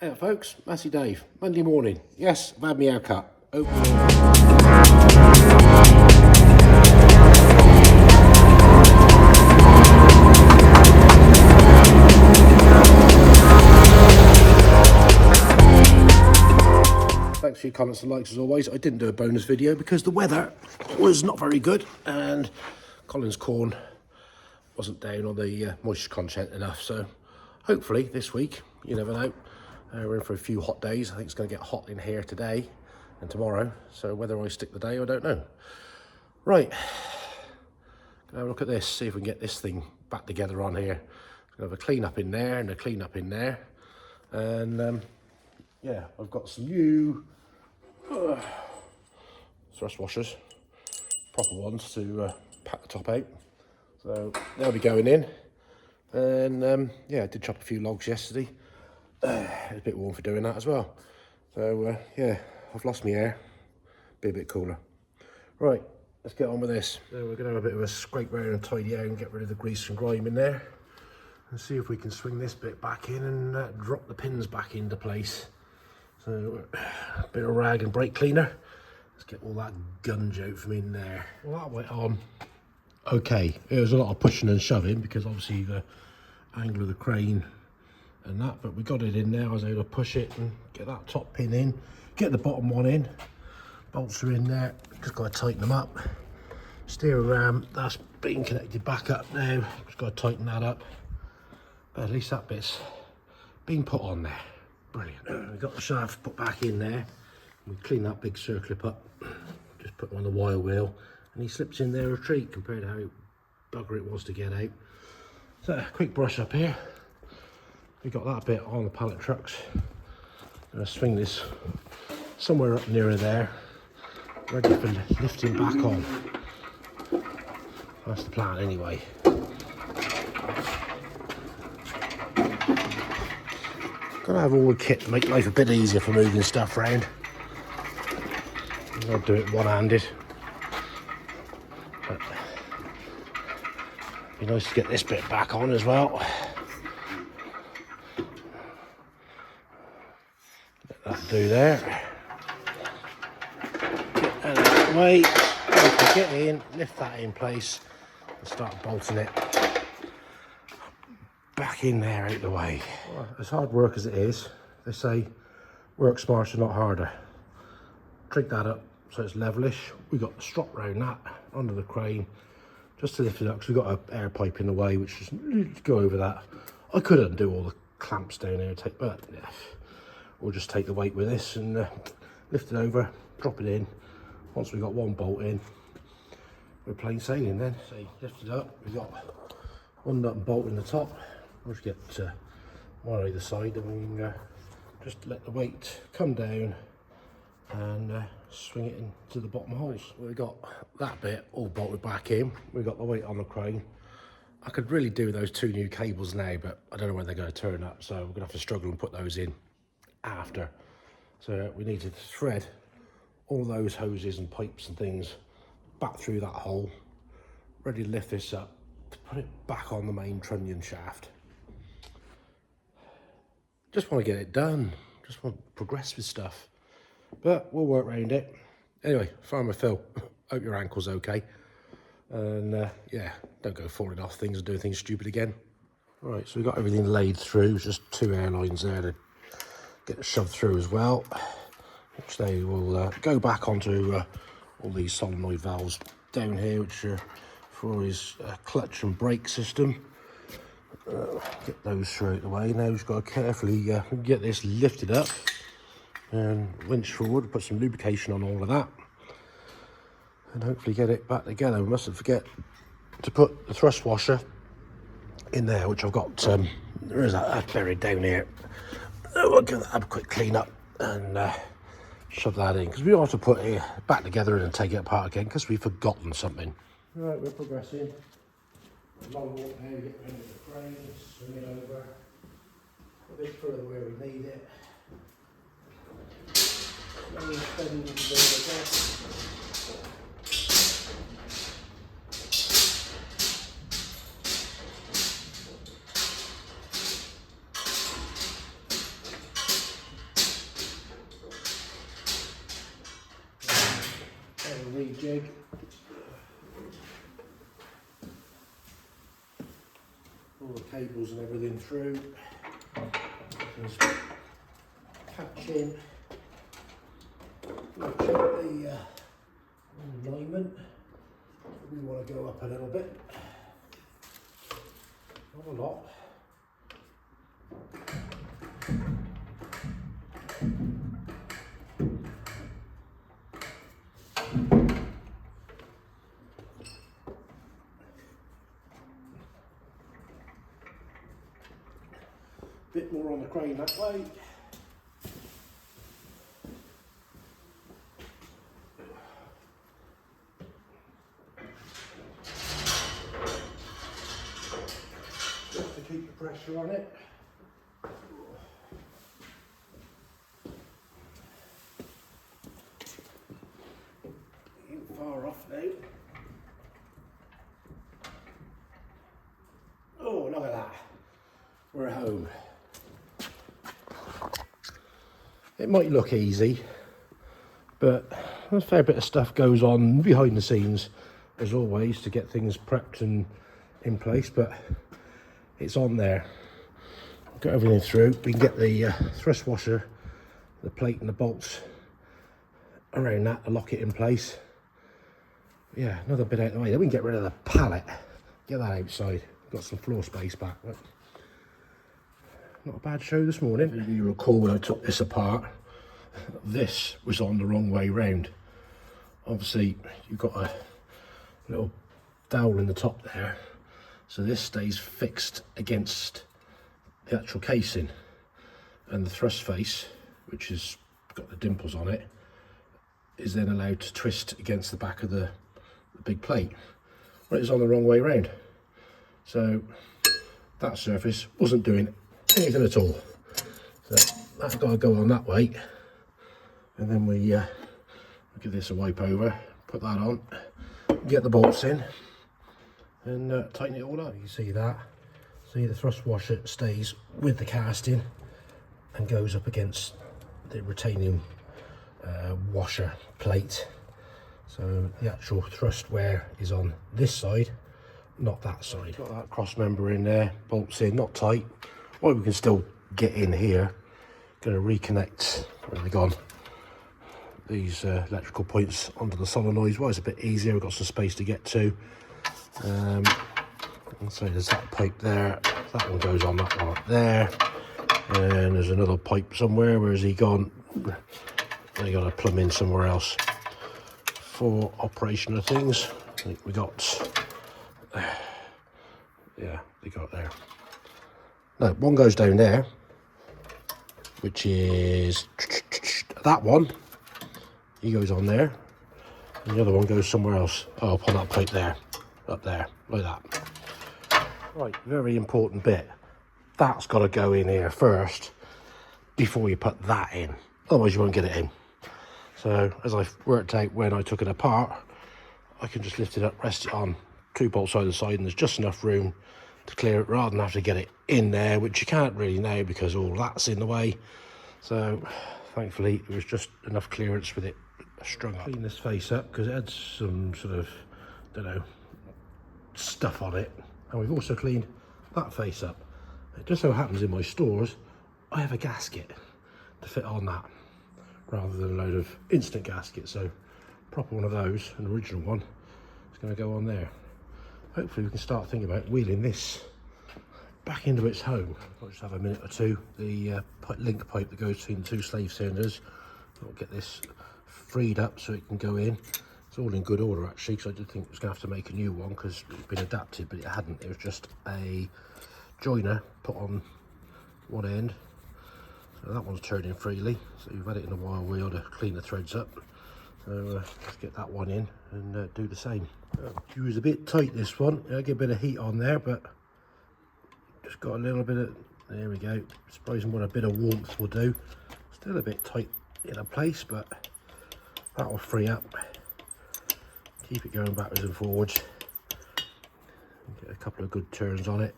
Hey folks, Massey Dave, Monday morning. Yes, I've had my haircut. Thanks for your comments and likes as always. I didn't do a bonus video because the weather was not very good and Colin's corn wasn't down on the moisture content enough. So hopefully this week, you never know, we're in for a few hot days. I think it's going to get hot in here today and tomorrow. So whether I stick the day, I don't know. Right, gonna have a look at this, see if we can get this thing back together on here. Gonna have a clean up in there and a clean up in there. And yeah, I've got some new thrust washers, proper ones to pat the top out. So they'll be going in. And yeah, I did chop a few logs yesterday. It's a bit warm for doing that as well. So yeah, I've lost my hair. Be a bit cooler. Right, let's get on with this. So we're going to have a bit of a scrape around and tidy out and get rid of the grease and grime in there. And see if we can swing this bit back in and drop the pins back into place. So a bit of rag and brake cleaner. Let's get all that gunge out from in there. Well, that went on okay. It was a lot of pushing and shoving because obviously the angle of the crane and that, but we got it in there. I was able to push it and get that top pin in, get the bottom one in. Bolts are in there, just got to tighten them up. Steer ram, that's being connected back up now, just got to tighten that up. But at least that bit's been put on there. Brilliant. We've got the shaft put back in there. We clean that big circlip up, just put him on the wire wheel, and he slips in there a treat compared to how bugger it was to get out. So quick brush up here. We got that bit on the pallet trucks. I'm going to swing this somewhere up nearer there, ready for lifting back on. That's the plan anyway. Gonna have all the kit to make life a bit easier for moving stuff around. I'll do it one-handed. But it'd be nice to get this bit back on as well. Let that do there. Get that out of the way. Get in, lift that in place, and start bolting it back in there out the way. Well, as hard work as it is, they say work smarter, not harder. Trig that up so it's levelish. We got the strop round that under the crane just to lift it up because we've got an air pipe in the way which just go over that. I could undo all the clamps down there, but yeah, we'll just take the weight with this and lift it over, drop it in. Once we've got one bolt in, we're plain sailing then. So lift it up, we've got one nut and bolt in the top. We'll just get one either side and we can just let the weight come down and swing it into the bottom holes. We've got that bit all bolted back in. We've got the weight on the crane. I could really do with those two new cables now, but I don't know when they're going to turn up, so we're going to have to struggle and put those in after. So we need to thread all those hoses and pipes and things back through that hole, ready to lift this up to put it back on the main trunnion shaft. Just want to get it done, just want to progress with stuff, but we'll work around it. Anyway, Farmer Phil, hope your ankle's okay, and yeah, don't go falling off things and doing things stupid again. Right, so we've got everything laid through, just two air lines there to get shoved through as well, which they will go back onto all these solenoid valves down here, which are for his clutch and brake system. Get those through out the way. Now we've got to carefully get this lifted up and winch forward, put some lubrication on all of that, and hopefully get it back together. We mustn't forget to put the thrust washer in there, which I've got, there is that buried down here. We'll give that a quick clean up and shove that in, because we don't have to put it back together and take it apart again because we've forgotten something. Right, we're progressing. Long walk here, get rid of the crane, swing it over a bit further where we need it. Slowly steady with the bit jig. All the cables and everything through. Just catch in. Check the alignment. We want to go up a little bit. Not a lot. Bit more on the crane that way. Just to keep the pressure on it. Ain't far off now. Oh, look at that. We're home. It might look easy, but a fair bit of stuff goes on behind the scenes, as always, to get things prepped and in place, but it's on there. Got everything through. We can get the thrust washer, the plate and the bolts around that to lock it in place. Yeah, another bit out of the way. Then we can get rid of the pallet, get that outside. Got some floor space back. But not a bad show this morning. If you recall when I took this apart, this was on the wrong way round. Obviously, you've got a little dowel in the top there, so this stays fixed against the actual casing, and the thrust face, which has got the dimples on it, is then allowed to twist against the back of the big plate. Well, it's on the wrong way round, so that surface wasn't doing anything at all. So that's got to go on that way, and then we give this a wipe over, put that on, get the bolts in, and tighten it all up. You see that? See, the thrust washer stays with the casting and goes up against the retaining washer plate. So the actual thrust wear is on this side, not that side. Got that cross member in there, bolts in, not tight. Well, we can still get in here. Going to reconnect, where have they gone? These electrical points onto the solenoids. Well, it's a bit easier, we've got some space to get to. And so there's that pipe there, that one goes on that one up there, and there's another pipe somewhere. Where has he gone? They got to plumb in somewhere else for operation of things. I think we got, yeah, they got there. No, one goes down there, which is that one. He goes on there, and the other one goes somewhere else. Oh, up on that pipe there, up there, like that. Right, very important bit. That's got to go in here first before you put that in. Otherwise you won't get it in. So as I've worked out when I took it apart, I can just lift it up, rest it on 2 bolts either side, and there's just enough room to clear it rather than have to get it in there, which you can't really now because all that's in the way. So thankfully there was just enough clearance with it strung up. Clean this face up because it had some sort of, don't know, stuff on it. And we've also cleaned that face up. It just so happens in my stores I have a gasket to fit on that rather than a load of instant gaskets. So proper one of those, an original one, is going to go on there. Hopefully we can start thinking about wheeling this back into its home. I'll just have a minute or two. The link pipe that goes between the 2 slave cylinders, I'll get this freed up so it can go in. It's all in good order actually, because I did think it was going to have to make a new one because it's been adapted, but it hadn't. It was just a joiner put on one end. So that one's turning freely, so you've had it in a while wheel to clean the threads up. So let's get that one in and do the same. It was a bit tight, this one. I get a bit of heat on there, but just got a little bit of, there we go. Supposing what a bit of warmth will do. Still a bit tight in a place, but that will free up. Keep it going backwards and forwards. Get a couple of good turns on it.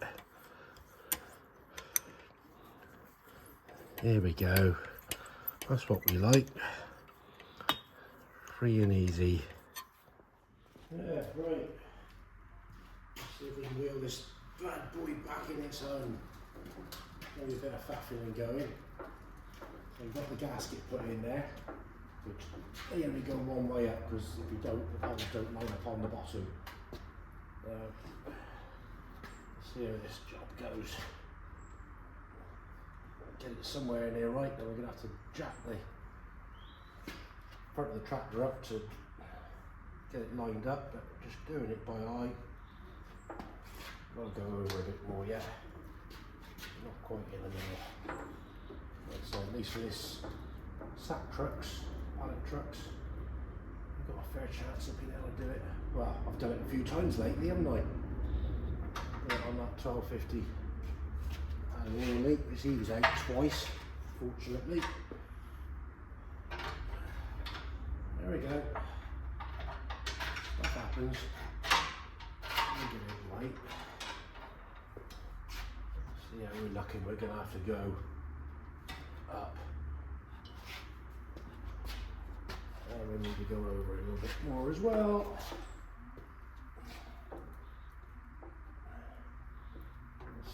There we go. That's what we like. Free and easy. Yeah, right. Let's see if we can wheel this bad boy back in its own. Maybe a bit of faffing and going. So we've got the gasket put in there, which they only go one way up because if you don't, the poles don't line up on the bottom. Let's see how this job goes. Get it somewhere in here right, then we're going to have to jack the front of the tractor up to get it lined up, but just doing it by eye. I'll go over a bit more yet. Not quite in the middle. So at least for this sack trucks, pallet trucks, I've got a fair chance of being able to do it. Well, I've done it a few times lately, haven't I? On that 1250 aluminium leak, which he was out twice, fortunately. There we go. Stuff happens. Let me get it right. See how we're looking. We're going to have to go up. And we need to go over a little bit more as well.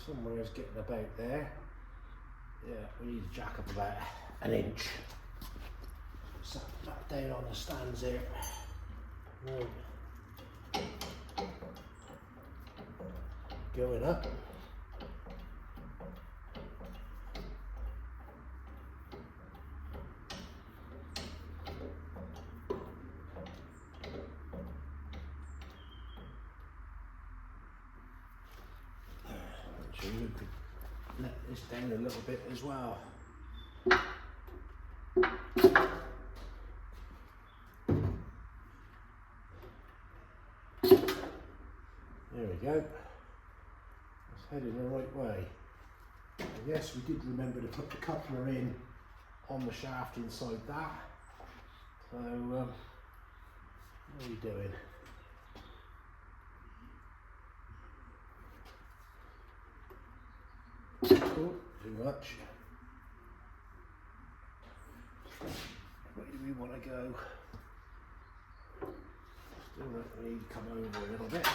Somewhere is getting about there. Yeah, we need to jack up about an inch. Set that down on the stands here. Right. Going up. Actually, we could let this down a little bit as well. There we go. It's heading the right way. And yes, we did remember to put the coupler in on the shaft inside that. So, what are we doing? Oh, too much. Where do we want to go? Still need to come over a little bit.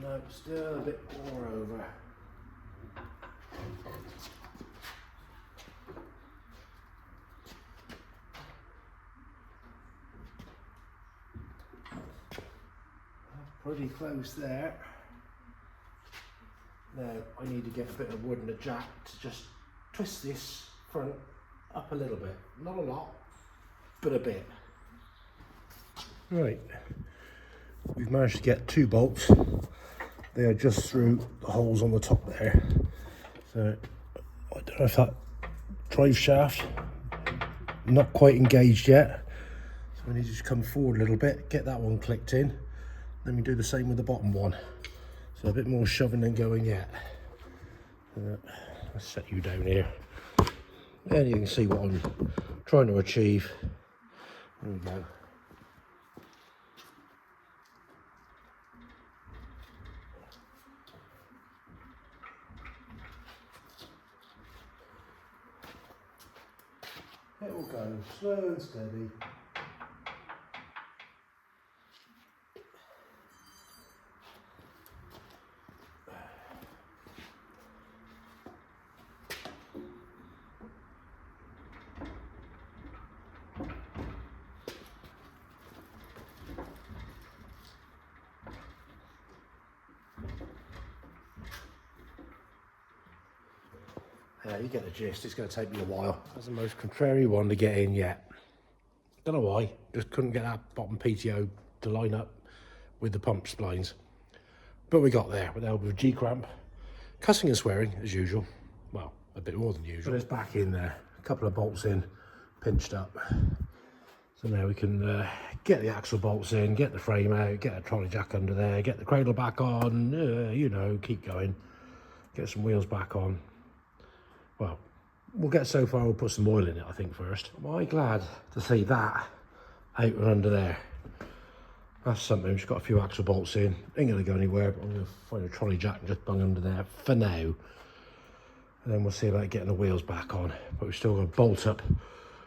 No, still a bit more over. Pretty close there. Now I need to get a bit of wood and a jack to just twist this front up a little bit. Not a lot, but a bit. Right, we've managed to get 2 bolts. They are just through the holes on the top there. So I don't know if that drive shaft not quite engaged yet. So we need to just come forward a little bit, get that one clicked in. Then we do the same with the bottom one. So a bit more shoving than going yet. Let's set you down here. And you can see what I'm trying to achieve. There we go. It will go slow and steady. Yeah, you get the gist. It's going to take me a while. That's the most contrary one to get in yet. Don't know why. Just couldn't get that bottom PTO to line up with the pump splines. But we got there with the help of a G-cramp. Cussing and swearing, as usual. Well, a bit more than usual. But it's back in there. A couple of bolts in, pinched up. So now we can get the axle bolts in, get the frame out, get a trolley jack under there, get the cradle back on, you know, keep going. Get some wheels back on. Well, we'll get so far, we'll put some oil in it, I think, first. Am I glad to see that out and under there? That's something. We've got a few axle bolts in. Ain't going to go anywhere, but I'm going to find a trolley jack and just bung under there for now. And then we'll see about getting the wheels back on. But we've still got to bolt up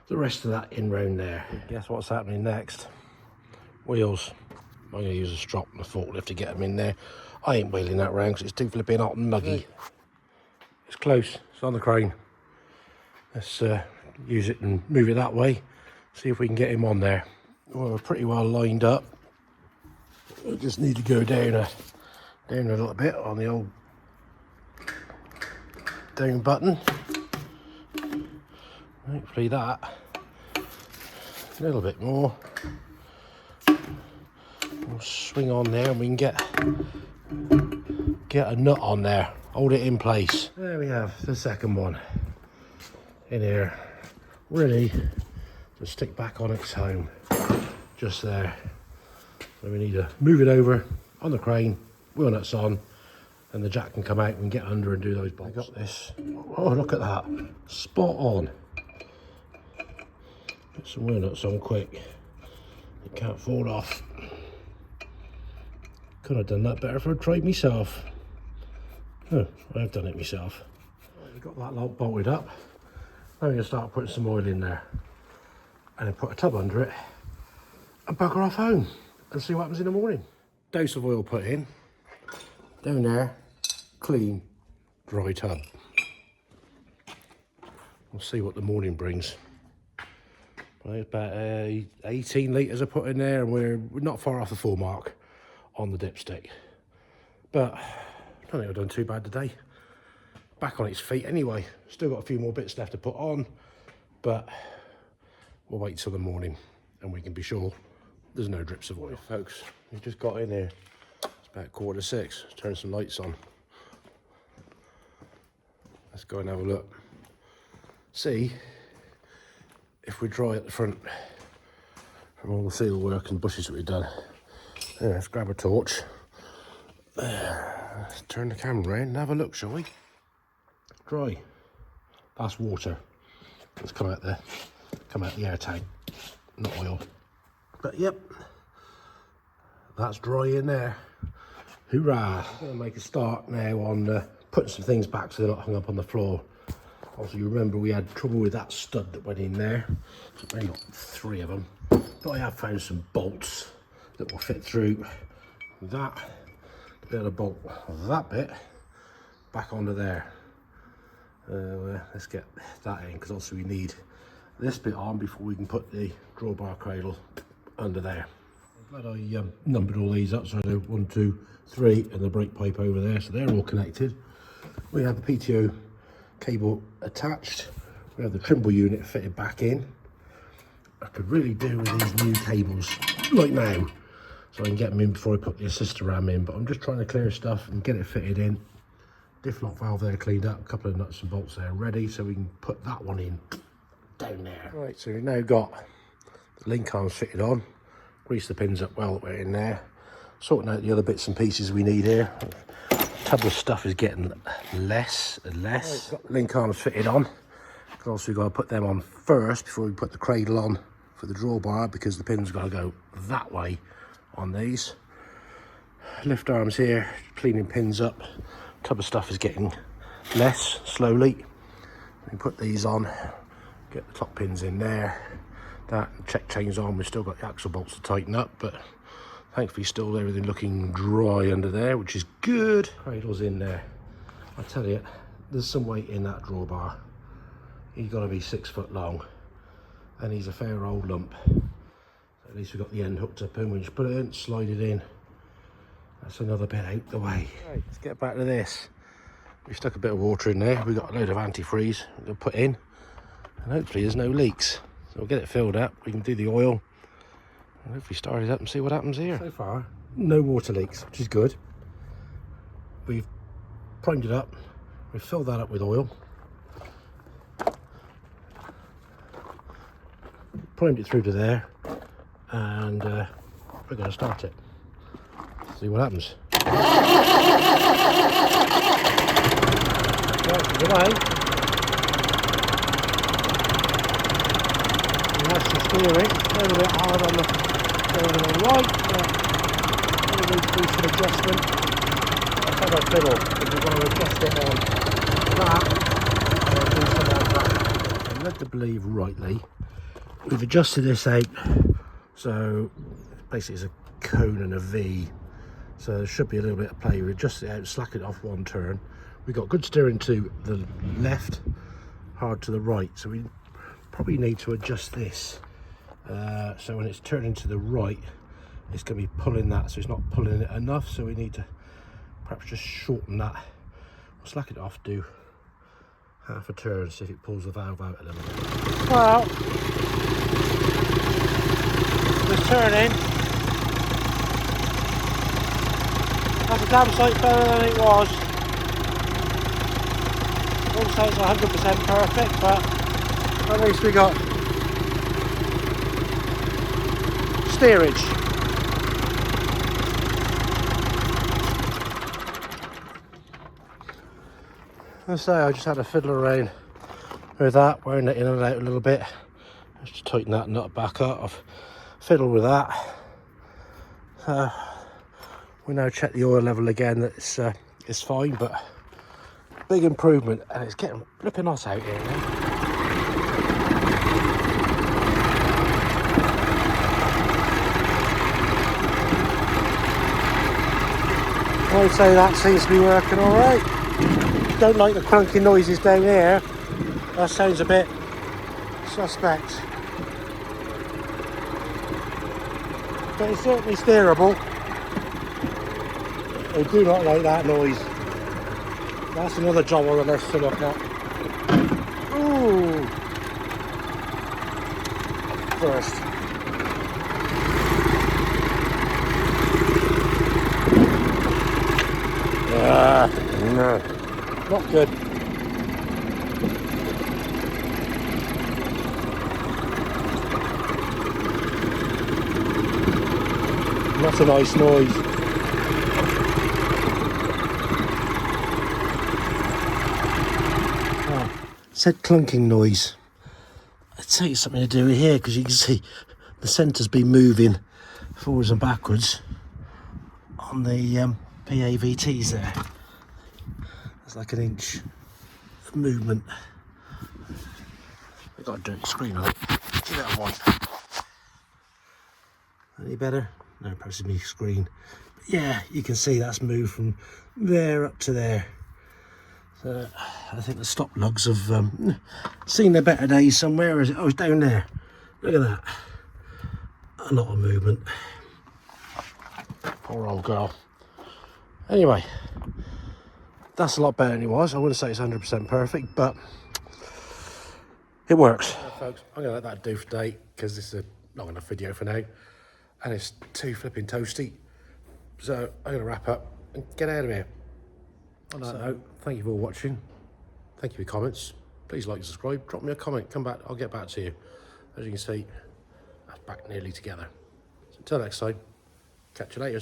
the rest of that in round there. Guess what's happening next? Wheels. I'm going to use a strop and a forklift to get them in there. I ain't wheeling that round because it's too flipping hot and muggy. It's close. It's on the crane. Let's use it and move it that way. See if we can get him on there. Well, we're pretty well lined up. We just need to go down a little bit on the old down button. Hopefully that. A little bit more. We'll swing on there and we can get a nut on there. Hold it in place. There we have the second one in here, ready to stick back on its home. Just there. So we need to move it over on the crane, wheel nuts on, and the jack can come out and get under and do those bolts. I got this. Oh, look at that. Spot on. Get some wheel nuts on quick. It can't fall off. Could have done that better if I'd tried myself. Oh, I've done it myself. We've got that lot bolted up. Now we're going to start putting some oil in there. And then put a tub under it and bugger off home and see what happens in the morning. Dose of oil put in. Down there, clean, dry tub. We'll see what the morning brings. Well, it's about 18 litres I put in there, and we're not far off the full mark on the dipstick. But I don't think I've done too bad today. Back on its feet anyway. Still got a few more bits left to put on, but we'll wait till the morning and we can be sure there's no drips of oil. Folks, we've just got in here. It's about 6:15. Let's turn some lights on. Let's go and have a look. See if we're dry at the front from all the seal work and bushes that we've done. Yeah, let's grab a torch. Let's turn the camera around and have a look, shall we? Dry. That's water. Let's come out the air tank, not oil. But yep, that's dry in there. Hoorah! I'm going to make a start now on putting some things back so they're not hung up on the floor. Also, you remember we had trouble with that stud that went in there. So maybe got 3 of them. But I have found some bolts that will fit through that. Be able to bolt that bit back onto there. Let's get that in, because also we need this bit on before we can put the drawbar cradle under there. I'm glad I numbered all these up, so I know 1, 2, 3 and the brake pipe over there, so they're all connected. We have the PTO cable attached. We have the Trimble unit fitted back in. I could really do with these new cables like now, so I can get them in before I put the assister ram in, but I'm just trying to clear stuff and get it fitted in. Diff lock valve there cleaned up, a couple of nuts and bolts there ready, so we can put that one in down there. Right, so we've now got the link arms fitted on, grease the pins up well that we're in there, sorting out the other bits and pieces we need here. Tub of stuff is getting less and less. Right, got the link arms fitted on, because also we've got to put them on first before we put the cradle on for the drawbar, because the pins got to go that way on these. Lift arms here, cleaning pins up. Tub of stuff is getting less slowly. We put these on, get the top pins in there, that, check chains on. We've still got the axle bolts to tighten up, but thankfully still everything looking dry under there, which is good. Cradle's in there. I tell you, there's some weight in that drawbar. He's got to be 6 foot long, and he's a fair old lump. At least we've got the end hooked up in. We just put it in, slide it in. That's another bit out the way. Right, let's get back to this. We stuck a bit of water in there. We've got a load of antifreeze we'll put in, and hopefully there's no leaks. So we'll get it filled up. We can do the oil, and hopefully start it up and see what happens here. So far, no water leaks, which is good. We've primed it up. We've filled that up with oil. Primed it through to there, and we're going to start it. See what happens. Right, away. And that's the steering. A little bit hard on the right, but we need to do some adjustment. Let's have a fiddle, because we're going to adjust it on that. So do some of that. I'm led to believe rightly, we've adjusted this out, so basically it's a cone and a V. So there should be a little bit of play. We adjust it out, slack it off one turn. We've got good steering to the left, hard to the right. So we probably need to adjust this. So when it's turning to the right, it's going to be pulling that, so it's not pulling it enough. So we need to perhaps just shorten that. We'll slack it off, do half a turn, see if it pulls the valve out a little bit. Well, it's turning. That's a damn sight better than it was. I wouldn't say it's 100% perfect, but at least we got steerage. I say I just had a fiddle around with that, wearing it in and out a little bit. Just tighten that nut back up. I've fiddled with that. We now check the oil level again. That it's fine, but big improvement, and it's getting flipping hot out here now. I would say that seems to be working all right. Don't like the clunky noises down here. That sounds a bit suspect, but it's certainly steerable. I do not like that noise. That's another job on the list to look at. Ooh. First. No. Not good. Not a nice noise. Said clunking noise. I'd say it's something to do with here, because you can see the centre's been moving forwards and backwards on the PAVTs there. There's like an inch of movement. I've got a dirty screen on it. Give it a wipe. Any better? No, perhaps it's my screen. But yeah, you can see that's moved from there up to there. So I think the stop lugs have seen their better days somewhere. Is it? Oh, it's down there. Look at that. A lot of movement. Poor old girl. Anyway, that's a lot better than it was. I wouldn't say it's 100% perfect, but it works. Folks, I'm going to let that do for today, because this is a long enough video for now. And it's too flipping toasty. So I'm going to wrap up and get out of here. On that note, thank you for watching. Thank you for your comments. Please like and subscribe. Drop me a comment. Come back. I'll get back to you. As you can see, that's back nearly together. So until next time, catch you later.